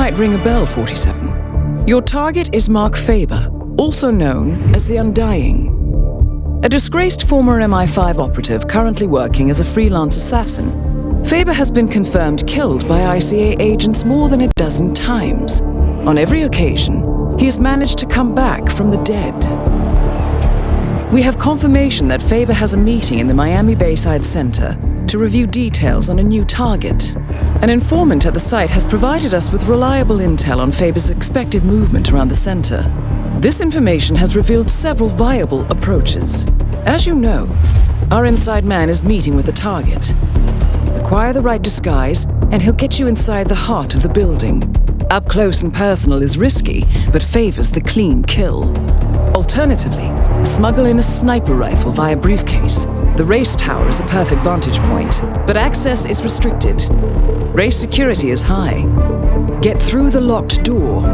might ring a bell, 47. Your target is Mark Faber, also known as the Undying. A disgraced former MI5 operative currently working as a freelance assassin, Faber has been confirmed killed by ICA agents more than a dozen times. On every occasion, he has managed to come back from the dead. We have confirmation that Faber has a meeting in the Miami Bayside Center to review details on a new target. An informant at the site has provided us with reliable intel on Faber's expected movement around the center. This information has revealed several viable approaches. As you know, our inside man is meeting with the target. Acquire the right disguise, and he'll get you inside the heart of the building. Up close and personal is risky, but favors the clean kill. Alternatively, smuggle in a sniper rifle via briefcase. The race tower is a perfect vantage point, but access is restricted. Race security is high. Get through the locked door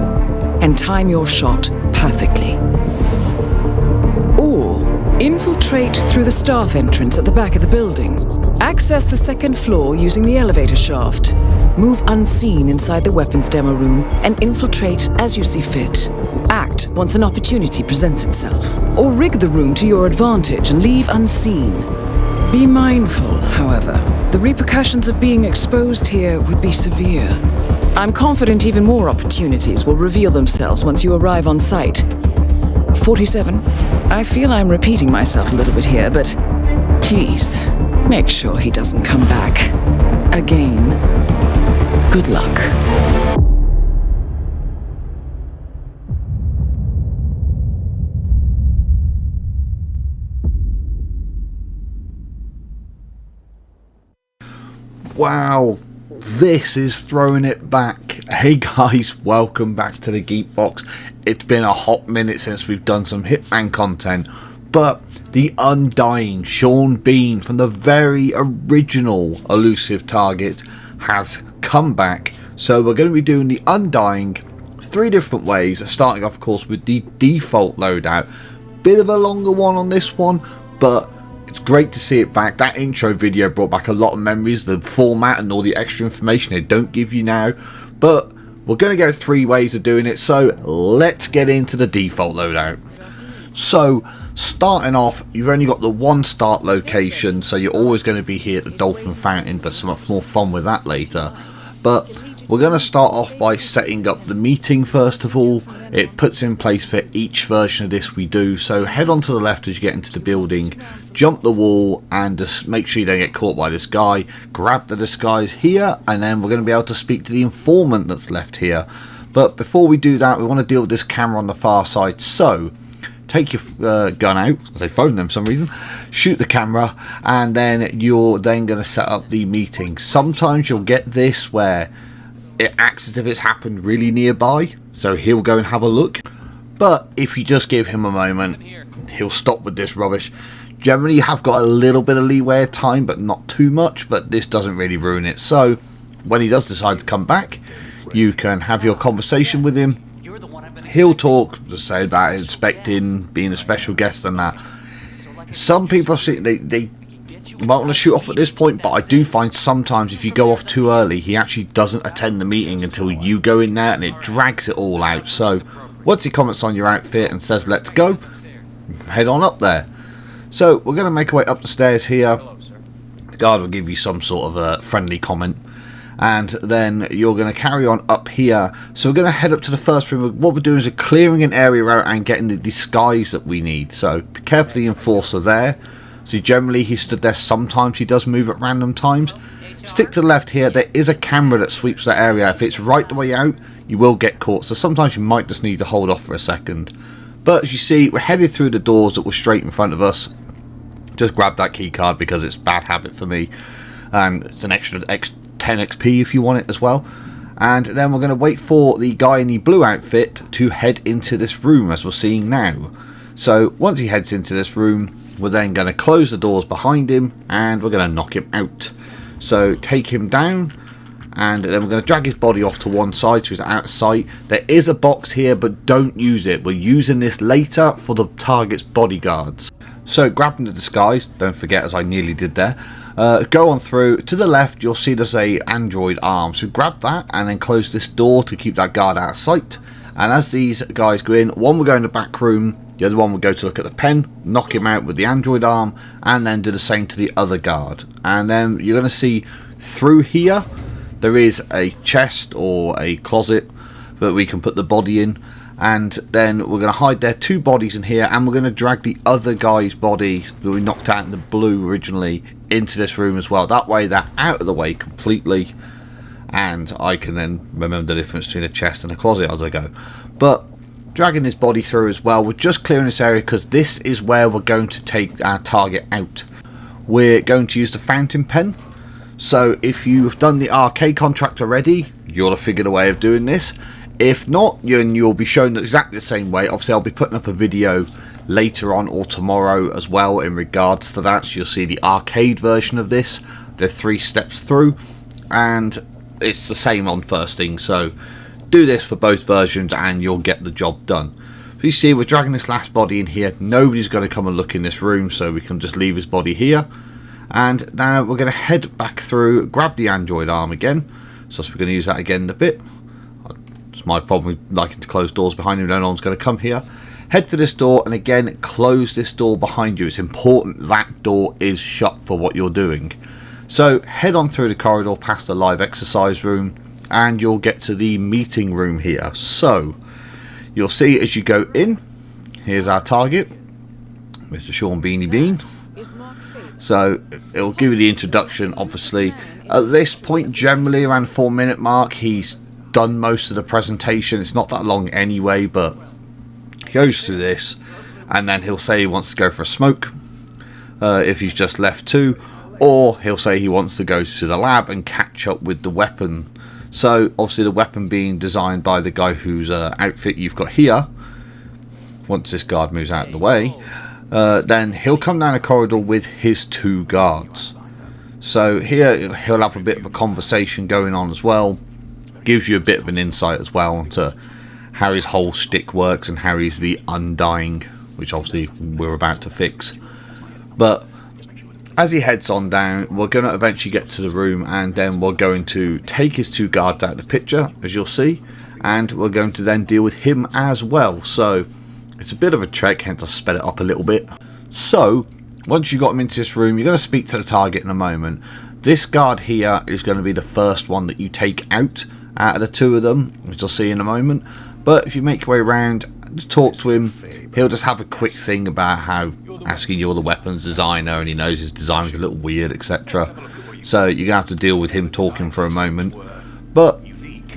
and time your shot perfectly. Or infiltrate through the staff entrance at the back of the building. Access the second floor using the elevator shaft. Move unseen inside the weapons demo room and infiltrate as you see fit. Act once an opportunity presents itself. Or rig the room to your advantage and leave unseen. Be mindful, however. The repercussions of being exposed here would be severe. I'm confident even more opportunities will reveal themselves once you arrive on site. 47, I feel I'm repeating myself a little bit here, but please, make sure he doesn't come back. Again. Good luck. Wow, this is throwing it back. Hey guys, welcome back to the Geek Box. It's been a hot minute since we've done some Hitman content, but the Undying Sean Bean from the very original elusive target has come back. So we're going to be doing the Undying 3 different ways, starting off of course with the default loadout. Bit of a longer one on this one, but it's great to see it back. That intro video brought back a lot of memories, the format and all the extra information they don't give you now. But we're going to go 3 ways of doing it, so let's get into the default loadout. So starting off, you've only got the one start location, so you're always going to be here at the Dolphin Fountain, but so much more fun with that later. But we're going to start off by setting up the meeting first of all. It puts in place for each version of this we do. So head on to the left as you get into the building, jump the wall and just make sure you don't get caught by this guy. Grab the disguise here and then we're going to be able to speak to the informant that's left here. But before we do that, we want to deal with this camera on the far side. So take your gun out, they phoned them for some reason, shoot the camera, and then you're then going to set up the meeting. Sometimes you'll get this where it acts as if it's happened really nearby, so he'll go and have a look. But if you just give him a moment, he'll stop with this rubbish. Generally you have got a little bit of leeway of time, but not too much, but this doesn't really ruin it. So when he does decide to come back, you can have your conversation with him. He'll talk, just say about inspecting, being a special guest and that. Some people see they might want to shoot off at this point, but I do find sometimes if you go off too early, he actually doesn't attend the meeting until you go in there and it drags it all out. So once he comments on your outfit and says let's go, head on up there. So we're going to make our way up the stairs here. The guard will give you some sort of a friendly comment, and then you're going to carry on up here. So we're going to head up to the first room. What we're doing is we're clearing an area out and getting the disguise that we need. So be careful of the enforcer there. So generally he stood there, sometimes he does move at random times. Stick to the left here, there is a camera that sweeps that area. If it's right the way out, you will get caught. So sometimes you might just need to hold off for a second. But as you see, we're headed through the doors that were straight in front of us. Just grab that key card because it's a bad habit for me. And it's an extra 10 XP if you want it as well. And then we're going to wait for the guy in the blue outfit to head into this room as we're seeing now. So once he heads into this room, we're then going to close the doors behind him and we're going to knock him out. So take him down and then we're going to drag his body off to one side so he's out of sight. There is a box here, but don't use it. We're using this later for the target's bodyguards. So grabbing the disguise, don't forget, as I nearly did there, go on through. To the left you'll see there's a android arm, so grab that and then close this door to keep that guard out of sight. And as these guys go in, one will go in the back room, the other one will go to look at the pen, knock him out with the android arm, and then do the same to the other guard. And then you're going to see through here there is a chest or a closet that we can put the body in. And then we're going to hide their 2 bodies in here, and we're going to drag the other guy's body that we knocked out in the blue originally into this room as well. That way they're out of the way completely, and I can then remember the difference between a chest and a closet as I go. But dragging his body through as well, we're just clearing this area because this is where we're going to take our target out. We're going to use the fountain pen. So if you've done the arcade contract already, you'll have figured a way of doing this. If not, you'll be shown exactly the same way. Obviously, I'll be putting up a video later on or tomorrow as well in regards to that. So you'll see the arcade version of this. There are 3 steps through, and it's the same on first thing. So do this for both versions and you'll get the job done. So you see, we're dragging this last body in here. Nobody's going to come and look in this room, so we can just leave his body here. And now we're going to head back through, grab the android arm again. So we're going to use that again in a bit. It's my problem with liking to close doors behind you. No one's going to come here. Head to this door and again close this door behind you. It's important that door is shut for what you're doing. So head on through the corridor past the live exercise room and you'll get to the meeting room here. So you'll see as you go in, here's our target, Mr. Sean Beanie Bean. So it'll give you the introduction. Obviously at this point, generally around the 4-minute mark, he's done most of the presentation. It's not that long anyway, but he goes through this and then he'll say he wants to go for a smoke if he's just left 2, or he'll say he wants to go to the lab and catch up with the weapon. So obviously the weapon being designed by the guy whose outfit you've got here. Once this guard moves out of the way, then he'll come down a corridor with his 2 guards. So here he'll have a bit of a conversation going on as well. Gives you a bit of an insight as well into how his whole shtick works and how he's the Undying, which obviously we're about to fix. But as he heads on down, we're going to eventually get to the room, and then we're going to take his 2 guards out of the picture, as you'll see, and we're going to then deal with him as well. So it's a bit of a trek, hence I've sped it up a little bit. So once you've got him into this room, you're going to speak to the target in a moment. This guard here is going to be the first one that you take out of the 2 of them, which you'll see in a moment. But if you make your way around, just talk to him, he'll just have a quick thing about how asking you're the weapons designer and he knows his design is a little weird, etc. So you're going to have to deal with him talking for a moment. But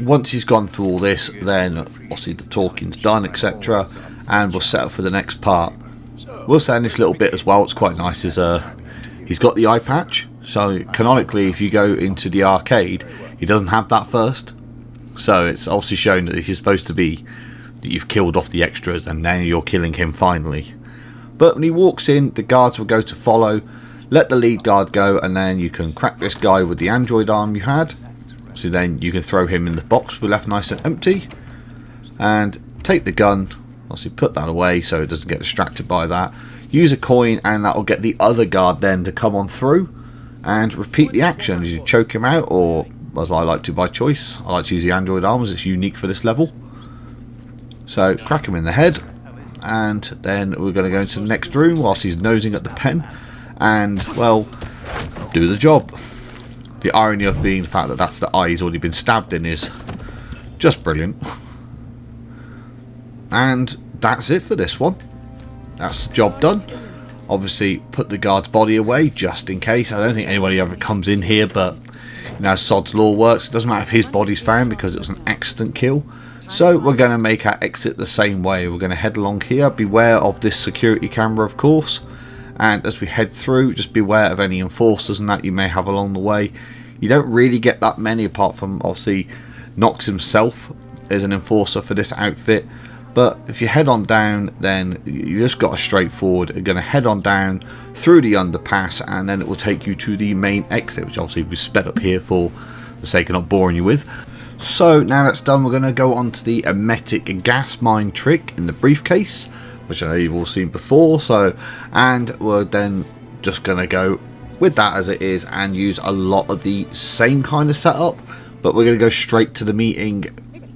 once he's gone through all this, then obviously the talking's done, etc. And we'll set up for the next part. We'll say in this little bit as well, what's quite nice is he's got the eye patch. So canonically, if you go into the arcade, he doesn't have that first. So it's obviously shown that he's supposed to be that you've killed off the extras and then you're killing him finally. But when he walks in, the guards will go to follow, let the lead guard go, and then you can crack this guy with the android arm you had. So then you can throw him in the box we left nice and empty, and take the gun, obviously put that away so it doesn't get distracted by that. Use a coin and that will get the other guard then to come on through and repeat the action as you choke him out, or as I like to by choice, I like to use the android arm as it's unique for this level. So crack him in the head, and then we're going to go into the next room whilst he's nosing at the pen and, well, do the job. The irony of being the fact that that's the eye he's already been stabbed in is just brilliant. And that's it for this one. That's the job done. Obviously put the guard's body away just in case. I don't think anybody ever comes in here, but you know, Sod's Law works. It doesn't matter if his body's found because it was an accident kill. So we're going to make our exit the same way. We're going to head along here. Beware of this security camera, of course. And as we head through, just beware of any enforcers and that you may have along the way. You don't really get that many, apart from obviously Nox himself is an enforcer for this outfit. But if you head on down, then you just got a straightforward. You're going to head on down through the underpass, and then it will take you to the main exit, which obviously we sped up here for the sake of not boring you with. So now that's done, we're going to go on to the Emetic gas mine trick in the briefcase. which I know you've all seen before. So, and we're then just going to go with that as it is and use a lot of the same kind of setup, but we're going to go straight to the meeting.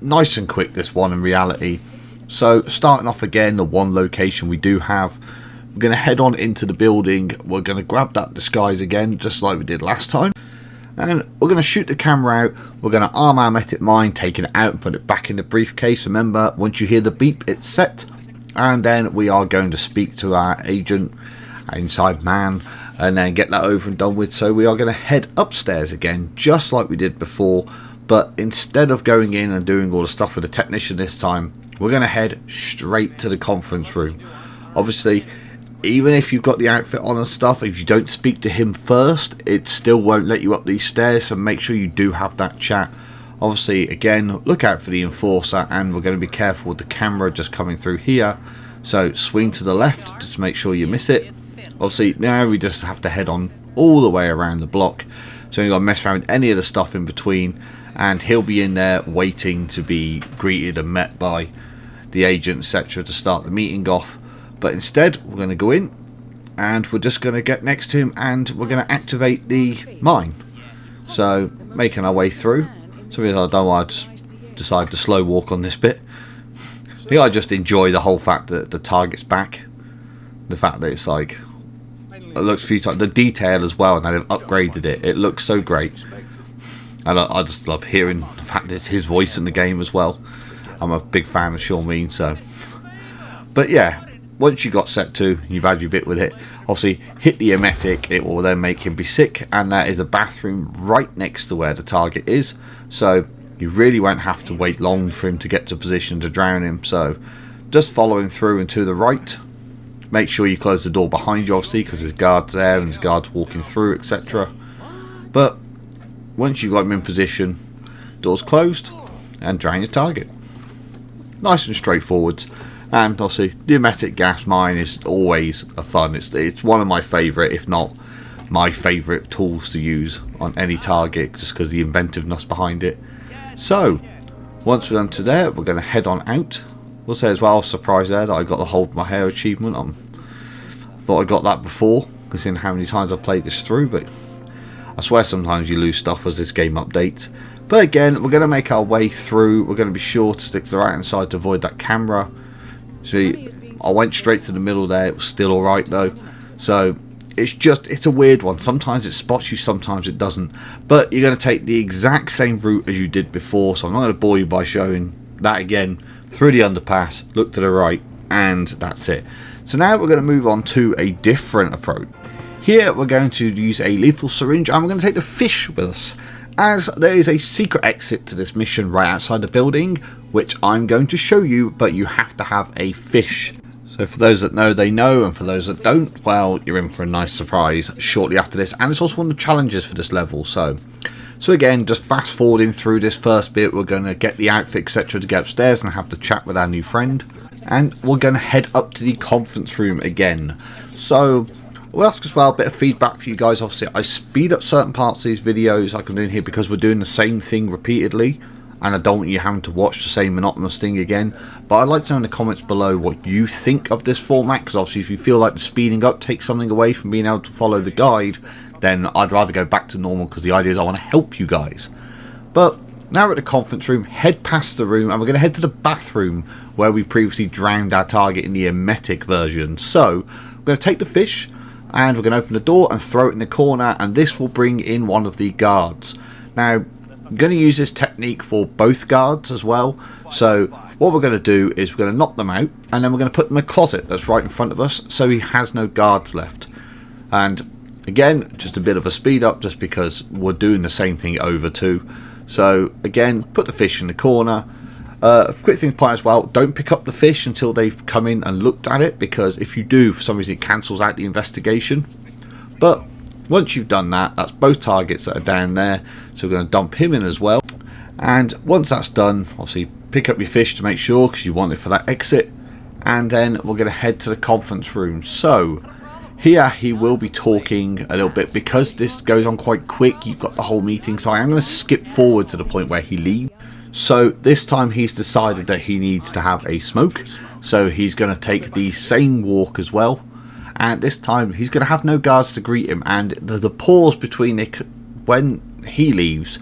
Nice and quick, this one, in reality. So starting off again, the one location we do have, we're going to head on into the building. We're going to grab that disguise again, just like we did last time, and we're going to shoot the camera out. We're going to arm our Emetic mine, take it out and put it back in the briefcase. Remember, once you hear the beep, it's set. And then we are going to speak to our agent, our inside man, and then get that over and done with. So we are going to head upstairs again, just like we did before, but instead of going in and doing all the stuff with the technician this time, we're going to head straight to the conference room. Obviously, even if you've got the outfit on and stuff, if you don't speak to him first, it still won't let you up these stairs, so make sure you do have that chat. Obviously, again, look out for the enforcer, and we're going to be careful with the camera just coming through here, so swing to the left just to make sure you miss it. Obviously, now we just have to head on all the way around the block, so you've got to mess around with any of the stuff in between, and he'll be in there waiting to be greeted and met by the agent, etc., to start the meeting off. But instead, we're going to go in, and we're just going to get next to him, and we're going to activate the mine. So, making our way through. So I don't know why I just decided to slow walk on this bit. I think I just enjoy the whole fact that the target's back. The fact that it's like, it looks futile. The detail as well, and they've upgraded it. It looks so great. And I just love hearing the fact that it's his voice in the game as well. I'm a big fan of Sean Mean, so. But yeah, once you got set to, you've had your bit with it. Obviously, hit the Emetic, it will then make him be sick, and there is a bathroom right next to where the target is. So you really won't have to wait long for him to get to position to drown him. So just follow him through and to the right. Make sure you close the door behind you, obviously, because there's guards there and there's guards walking through, etc. But once you've got him in position, doors closed, and drown your target. Nice and straightforward. And obviously, the Emetic gas mine is always a fun. It's one of my favourite, if not my favourite tools to use on any target, just because the inventiveness behind it. So, once we're done to there, we're going to head on out. We'll say as well, I was surprised there that I got the hold my hair achievement. I thought I got that before, considering how many times I've played this through, but I swear sometimes you lose stuff as this game updates. But again, we're going to make our way through. We're going to be sure to stick to the right hand side to avoid that camera. See, I went straight to the middle there. It was still alright though. So it's a weird one. Sometimes it spots you, sometimes it doesn't. But you're going to take the exact same route as you did before. So I'm not going to bore you by showing that again. Through the underpass, look to the right, and that's it. So now we're going to move on to a different approach. Here we're going to use a lethal syringe, and we're going to take the fish with us, as there is a secret exit to this mission right outside the building, which I'm going to show you, but you have to have a fish. So for those that know, they know, and for those that don't, well, you're in for a nice surprise shortly after this, and it's also one of the challenges for this level. So again, just fast forwarding through this first bit, we're going to get the outfit, etc., to get upstairs and have the chat with our new friend, and we're going to head up to the conference room again. So we'll ask as well a bit of feedback for you guys. Obviously, I speed up certain parts of these videos like I'm doing here because we're doing the same thing repeatedly, and I don't want you having to watch the same monotonous thing again. But I'd like to know in the comments below what you think of this format, because obviously if you feel like the speeding up takes something away from being able to follow the guide, then I'd rather go back to normal, because the idea is I want to help you guys. But now we're at the conference room, head past the room, and we're going to head to the bathroom where we previously drowned our target in the Emetic version. So we're going to take the fish, and we're going to open the door and throw it in the corner, and this will bring in one of the guards. Now, I'm going to use this technique for both guards as well. So what we're going to do is we're going to knock them out, and then we're going to put them in a closet that's right in front of us, so he has no guards left. And again, just a bit of a speed up, just because we're doing the same thing over too. So again, put the fish in the corner. A quick thing to point out as well, don't pick up the fish until they've come in and looked at it, because if you do, for some reason it cancels out the investigation. But once you've done that, that's both targets that are down there, so we're going to dump him in as well. And once that's done, obviously pick up your fish to make sure, because you want it for that exit. And then we're going to head to the conference room. So here he will be talking a little bit, because this goes on quite quick. You've got the whole meeting, so I am going to skip forward to the point where he leaves. So this time he's decided that he needs to have a smoke, so he's going to take the same walk as well, and this time he's going to have no guards to greet him, and the pause between when he leaves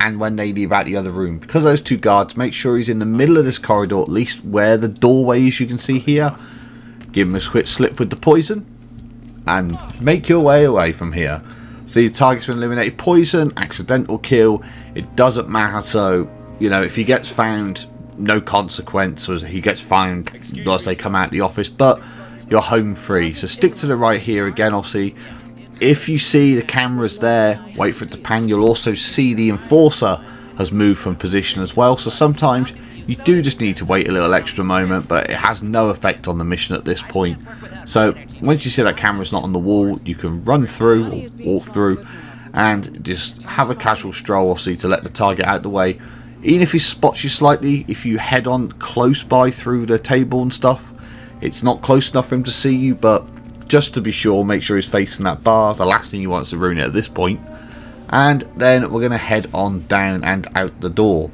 and when they leave out the other room, because those two guards, make sure he's in the middle of this corridor, at least where the doorway is, you can see here. Give him a quick slip with the poison and make your way away from here. So your target's been eliminated. Poison, accidental kill, it doesn't matter. So, you know, if he gets found, no consequence, or he gets found as they come out of the office, but you're home free. So stick to the right here again. Obviously, if you see the cameras there, wait for it to pan. You'll also see the enforcer has moved from position as well. So sometimes you do just need to wait a little extra moment, but it has no effect on the mission at this point. So once you see that camera's not on the wall, you can run through or walk through and just have a casual stroll, obviously, to let the target out the way. Even if he spots you slightly, if you head on close by through the table and stuff, it's not close enough for him to see you, but just to be sure, make sure he's facing that bar. The last thing you want is to ruin it at this point. And then we're going to head on down and out the door.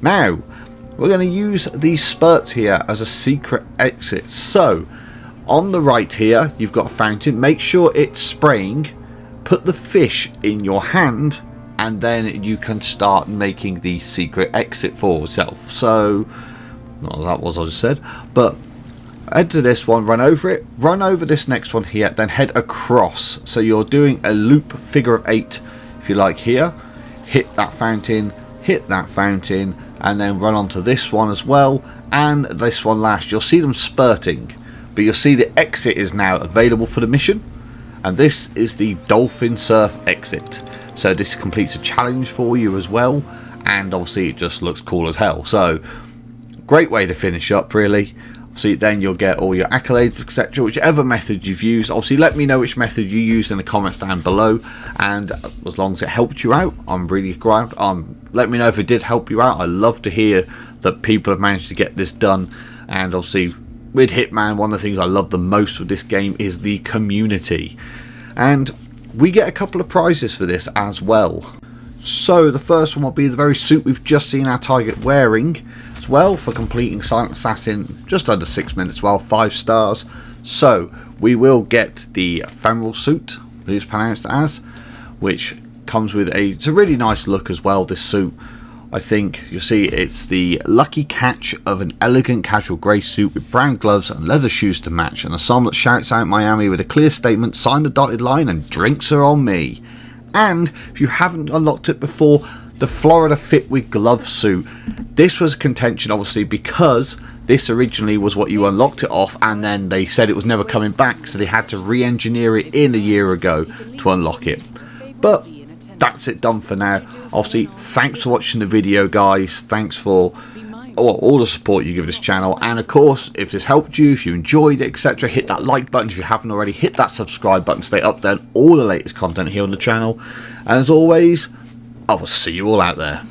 Now, we're going to use these spurts here as a secret exit. So, on the right here, you've got a fountain. Make sure it's spraying. Put the fish in your hand, and then you can start making the secret exit for yourself. So, not that was what I just said, but head to this one, run over it, run over this next one here, then head across. So you're doing a loop figure of 8, if you like, here. Hit that fountain, and then run onto this one as well, and this one last. You'll see them spurting, but you'll see the exit is now available for the mission, and this is the Dolphin Surf exit. So this completes a challenge for you as well, and obviously it just looks cool as hell. So great way to finish up, really. So then you'll get all your accolades, etc. Whichever method you've used. Obviously, let me know which method you used in the comments down below. And as long as it helped you out, I'm really glad. Let me know if it did help you out. I love to hear that people have managed to get this done. And obviously, with Hitman, one of the things I love the most with this game is the community. And we get a couple of prizes for this as well. So the first one will be the very suit we've just seen our target wearing as well, for completing Silent Assassin just under 6 minutes, well, 5 stars. So we will get the ephemeral suit, it's pronounced as, which comes with it's a really nice look as well, this suit. I think you'll see it's the lucky catch of an elegant casual grey suit with brown gloves and leather shoes to match, and a song that shouts out Miami with a clear statement, sign the dotted line and drinks are on me. And if you haven't unlocked it before, the Florida Fit with Glove suit. This was contention, obviously, because this originally was what you unlocked it off, and then they said it was never coming back, so they had to re-engineer it in a year ago to unlock it. But that's it done for now. Obviously, thanks for watching the video, guys. Thanks for all the support you give this channel, and of course, if this helped you, if you enjoyed it, etc., hit that like button. If you haven't already, hit that subscribe button. Stay up there on all the latest content here on the channel, and as always, I will see you all out there.